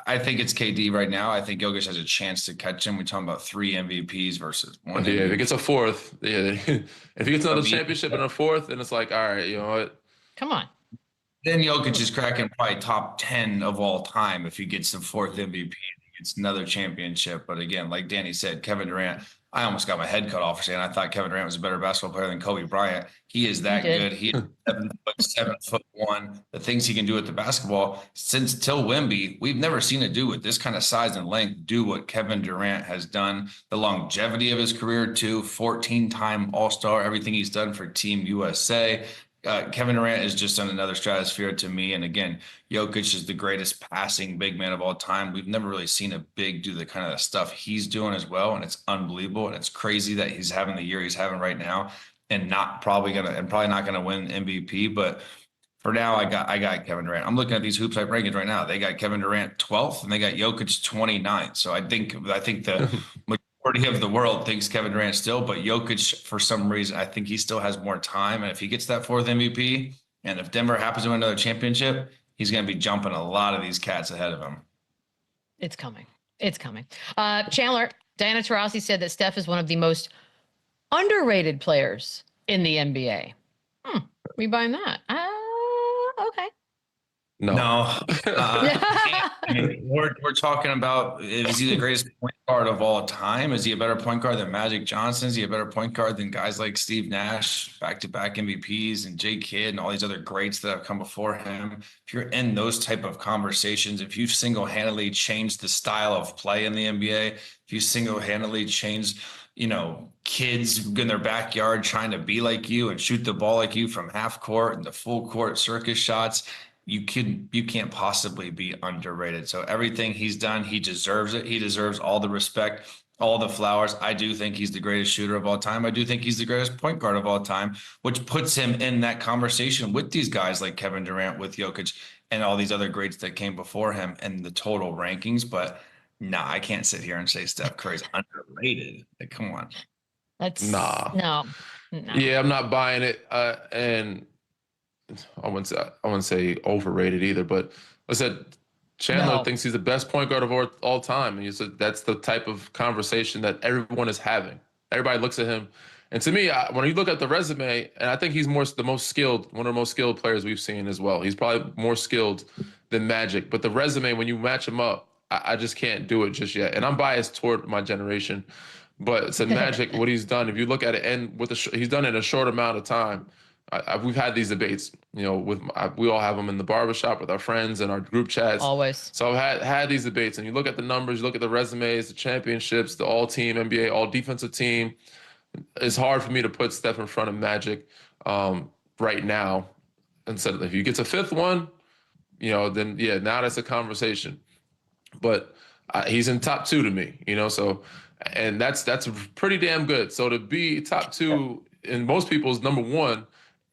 I think it's KD right now. I think Jokic has a chance to catch him. We're talking about 3 MVPs versus 1 Yeah, MVP. if he gets a fourth, if he gets another championship and a fourth, then it's like, all right, you know what? Come on. Then Jokic is cracking probably top 10 of all time if he gets the 4th MVP. It's another championship. But again, like Danny said, Kevin Durant, I almost got my head cut off for saying I thought Kevin Durant was a better basketball player than Kobe Bryant. He is that good. He is 7'1". The things he can do with the basketball since till Wemby, we've never seen a dude with this kind of size and length do what Kevin Durant has done. The longevity of his career too, 14-time All-Star, everything he's done for Team USA. Kevin Durant is just on another stratosphere to me. And again, Jokic is the greatest passing big man of all time. We've never really seen a big do the kind of stuff he's doing as well. And it's unbelievable. And it's crazy that he's having the year he's having right now and probably not gonna win MVP. But for now, I got Kevin Durant. I'm looking at these Hoops Hype rankings right now. They got Kevin Durant 12th and they got Jokic 29th. So I think the majority of the world thinks Kevin Durant still, but Jokic, for some reason, I think he still has more time. And if he gets that 4th MVP, and if Denver happens to win another championship, he's going to be jumping a lot of these cats ahead of him. It's coming. It's coming. Chandler, Diana Taurasi said that Steph is one of the most underrated players in the NBA. We buying that? Okay. No. I mean, we're talking about, is he the greatest point guard of all time? Is he a better point guard than Magic Johnson? Is he a better point guard than guys like Steve Nash, back-to-back MVPs, and Jay Kidd and all these other greats that have come before him? If you're in those type of conversations, if you've single-handedly changed the style of play in the NBA, if you single-handedly changed, kids in their backyard trying to be like you and shoot the ball like you from half court and the full court circus shots, you can't possibly be underrated. So everything he's done, he deserves it. He deserves all the respect, all the flowers. I do think he's the greatest shooter of all time. I do think he's the greatest point guard of all time, which puts him in that conversation with these guys like Kevin Durant, with Jokic, and all these other greats that came before him in the total rankings. But I can't sit here and say Steph Curry's underrated. Like, come on. No. Yeah, I'm not buying it. And I wouldn't say overrated either, but I said Chandler thinks he's the best point guard of all time. And you said that's the type of conversation that everyone is having. Everybody looks at him. And to me, when you look at the resume, and I think he's one of the most skilled players we've seen as well. He's probably more skilled than Magic. But the resume, when you match him up, I just can't do it just yet. And I'm biased toward my generation. But it's a Magic, what he's done. If you look at it, and he's done it in a short amount of time. We've had these debates, we all have them in the barbershop with our friends and our group chats. Always. So I've had these debates, and you look at the numbers, you look at the resumes, the championships, the all-team NBA, all-defensive team. It's hard for me to put Steph in front of Magic right now. And so if you get to 5th one, then now that's a conversation. But he's in top 2 to me, so, and that's pretty damn good. So to be top 2 in most people's number 1,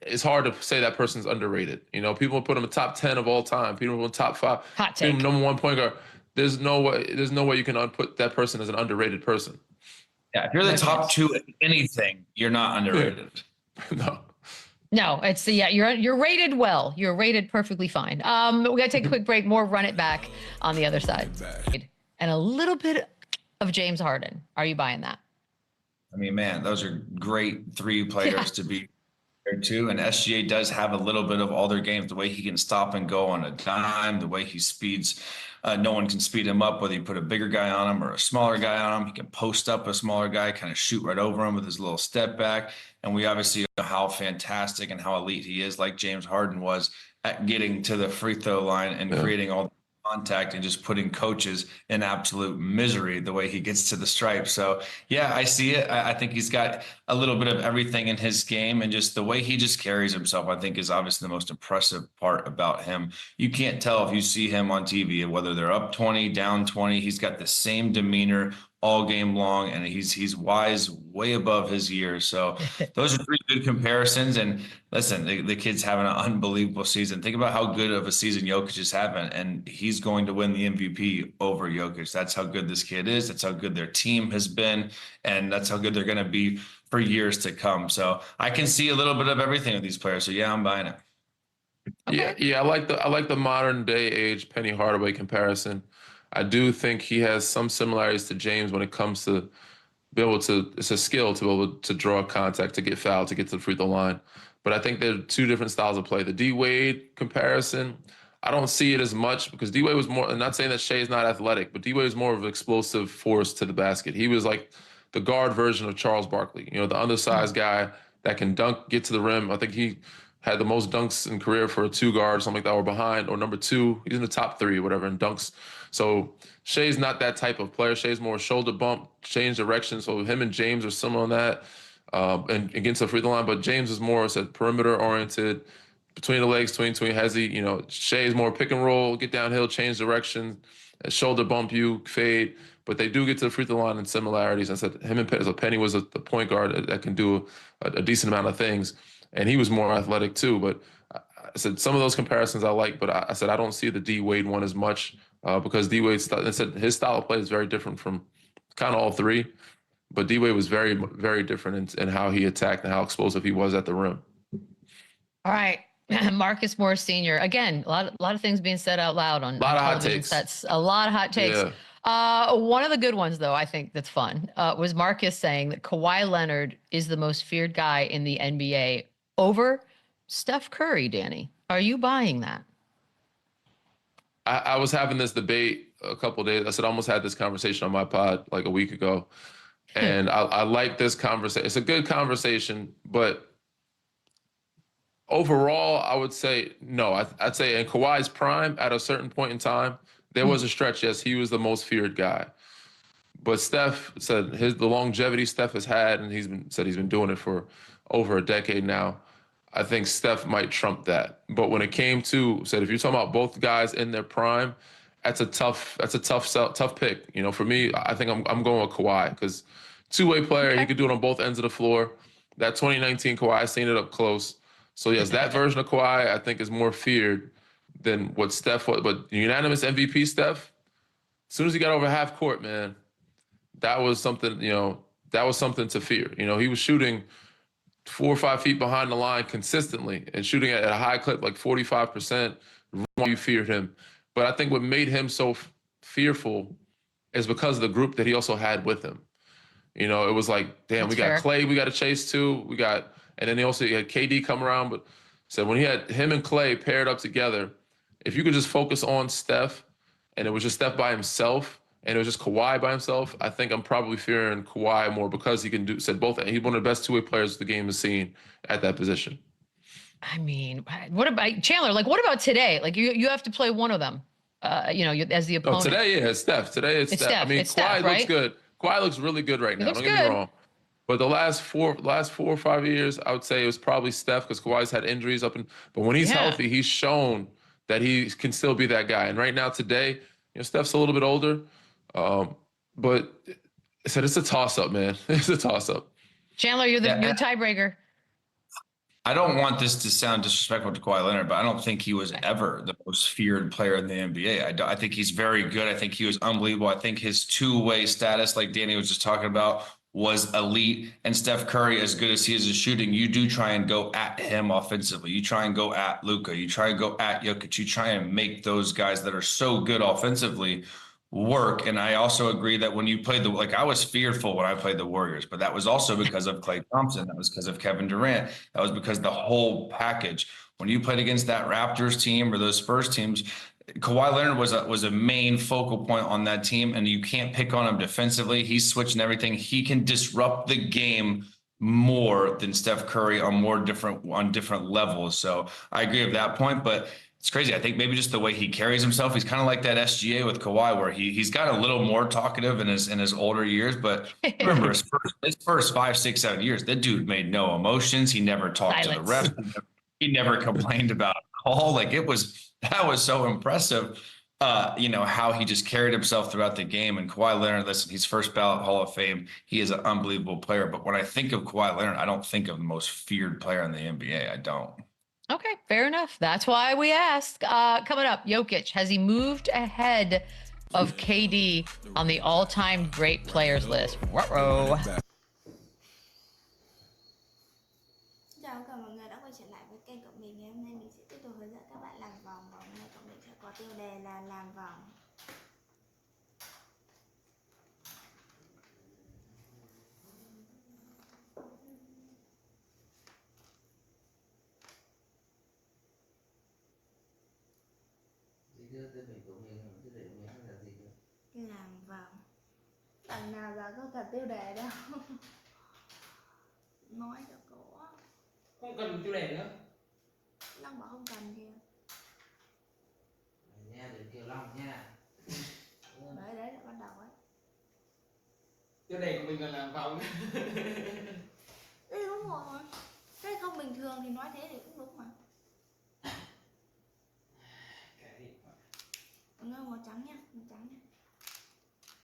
it's hard to say that person's underrated. People put him in top 10 of all time. People put him top 5. Hot take. Number 1 point guard. There's no way you can put that person as an underrated person. Yeah, if you're the top 2 at anything, you're not underrated. No, it's you're rated well. You're rated perfectly fine. We got to take a quick break. More Run It Back on the other side. And a little bit of James Harden. Are you buying that? I mean, man, those are great 3 players to be there too. And SGA does have a little bit of all their games, the way he can stop and go on a dime, the way he speeds. No one can speed him up, whether you put a bigger guy on him or a smaller guy on him. He can post up a smaller guy, kind of shoot right over him with his little step back. And we obviously know how fantastic and how elite he is, like James Harden was, at getting to the free throw line and creating all the contact and just putting coaches in absolute misery the way he gets to the stripe. So I see it. I think he's got a little bit of everything in his game, and just the way he just carries himself, I think, is obviously the most impressive part about him. You can't tell if you see him on TV, whether they're up 20, down 20, he's got the same demeanor all game long, and he's wise, way above his years. So those are 3 good comparisons. And listen, the kid's having an unbelievable season. Think about how good of a season Jokic is having, and he's going to win the MVP over Jokic. That's how good this kid is. That's how good their team has been, and that's how good they're going to be for years to come. So I can see a little bit of everything with these players. So I'm buying it. Okay. Yeah. I like the modern day age Penny Hardaway comparison. I do think he has some similarities to James when it comes to be able to, it's a skill to be able to draw contact, to get fouled, to get to the free throw line. But I think they're two different styles of play. The D-Wade comparison, I don't see it as much because D-Wade was more, I'm not saying that Shai's not athletic, but D-Wade was more of an explosive force to the basket. He was like the guard version of Charles Barkley, the undersized guy that can dunk, get to the rim. I think he had the most dunks in career for a two guard, something like that, or behind, or number two. He's in the top three, whatever, in dunks. So Shai's not that type of player. Shai's more shoulder bump, change direction. So him and James are similar on that, and against the free throw line. But James is more perimeter oriented, between the legs, between hezzy. Shai's more pick and roll, get downhill, change direction, shoulder bump you, fade. But they do get to the free throw line in similarities. I said him and Penny was the point guard that can do a decent amount of things, and he was more athletic too. But I said some of those comparisons I like, but I said I don't see the D Wade one as much because D Wade, I said his style of play is very different from kind of all three. But D Wade was very, very different in how he attacked and how explosive he was at the rim. All right. Marcus Morris Sr. Again, a lot of things being said out loud on television sets. A lot of hot takes. Yeah. One of the good ones, though, I think that's fun, was Marcus saying that Kawhi Leonard is the most feared guy in the NBA over Steph Curry, Danny. Are you buying that? I was having this debate a couple of days. I said I almost had this conversation on my pod like a week ago. And I like this conversation. It's a good conversation, but overall, I would say no. I'd say in Kawhi's prime, at a certain point in time, there was a stretch. Yes, he was the most feared guy. But Steph said the longevity Steph has had, and he's been doing it for over a decade now. I think Steph might trump that. But when it came to if you're talking about both guys in their prime, that's a tough pick. For me, I think I'm going with Kawhi because two-way player, he could do it on both ends of the floor. That 2019 Kawhi, I seen it up close. So yes, that version of Kawhi I think is more feared than what Steph was. But unanimous MVP Steph, as soon as he got over half court, man, that was something. That was something to fear. He was shooting 4 or 5 feet behind the line consistently and shooting at a high clip, like 45%. You feared him, but I think what made him so fearful is because of the group that he also had with him. It was like, damn, we got Clay, we got to chase too. And then he had KD come around. But so when he had him and Clay paired up together, if you could just focus on Steph and it was just Steph by himself and it was just Kawhi by himself, I think I'm probably fearing Kawhi more because he can both. He's one of the best two-way players the game has seen at that position. I mean, what about Chandler? Like, what about today? Like, you have to play one of them, as the opponent. No, today, yeah, it's Steph. Today, it's Steph. I mean, Kawhi looks good. Kawhi looks really good right now. Don't get me wrong. But the last 4 or 5 years, I would say it was probably Steph because Kawhi's had injuries but when he's healthy, he's shown that he can still be that guy. And right now, today, Steph's a little bit older, but it's a toss-up, man. It's a toss-up. Chandler, you're the tiebreaker. I don't want this to sound disrespectful to Kawhi Leonard, but I don't think he was ever the most feared player in the NBA. I think he's very good. I think he was unbelievable. I think his two-way status, like Danny was just talking about, was elite. And Steph Curry, as good as he is at shooting, you do try and go at him offensively. You try and go at Luka. You try and go at Jokic. You try and make those guys that are so good offensively work. And I also agree that when you played I was fearful when I played the Warriors, but that was also because of Klay Thompson. That was because of Kevin Durant. That was because the whole package. When you played against that Raptors team or those Spurs teams, Kawhi Leonard was a main focal point on that team, and you can't pick on him defensively. He's switching everything. He can disrupt the game more than Steph Curry on different levels. So I agree with that point, but it's crazy. I think maybe just the way he carries himself, he's kind of like that SGA with Kawhi, where he's got a little more talkative in his older years. But remember, his first 5, 6, 7 years, that dude made no emotions. He never talked to the refs. He never complained about a call. That was so impressive. How he just carried himself throughout the game. And Kawhi Leonard, listen, he's first ballot Hall of Fame. He is an unbelievable player. But when I think of Kawhi Leonard, I don't think of the most feared player in the NBA. I don't. Okay, fair enough. That's why we asked. Coming up, Jokic, has he moved ahead of KD on the all-time great players list? Ruh-roh. Chào cả mọi người đã quay trở lại với kênh của mình. Ngày hôm nay mình sẽ tiếp tục hướng dẫn các bạn làm vòng và hôm nay của mình sẽ có tiêu đề là làm vòng. Làm vào đằng nào là có cả tiêu đề đâu. Nói cho cổ Không cần tiêu đề nữa. Long bảo không cần kìa. Nha, để Kiều Long nha. Đấy lại bắt đầu ấy. Tiêu đề của mình là làm vòng. Đấy đúng rồi. Thế không bình thường thì nói thế thì cũng đúng mà. Màu trắng nha, màu trắng nha.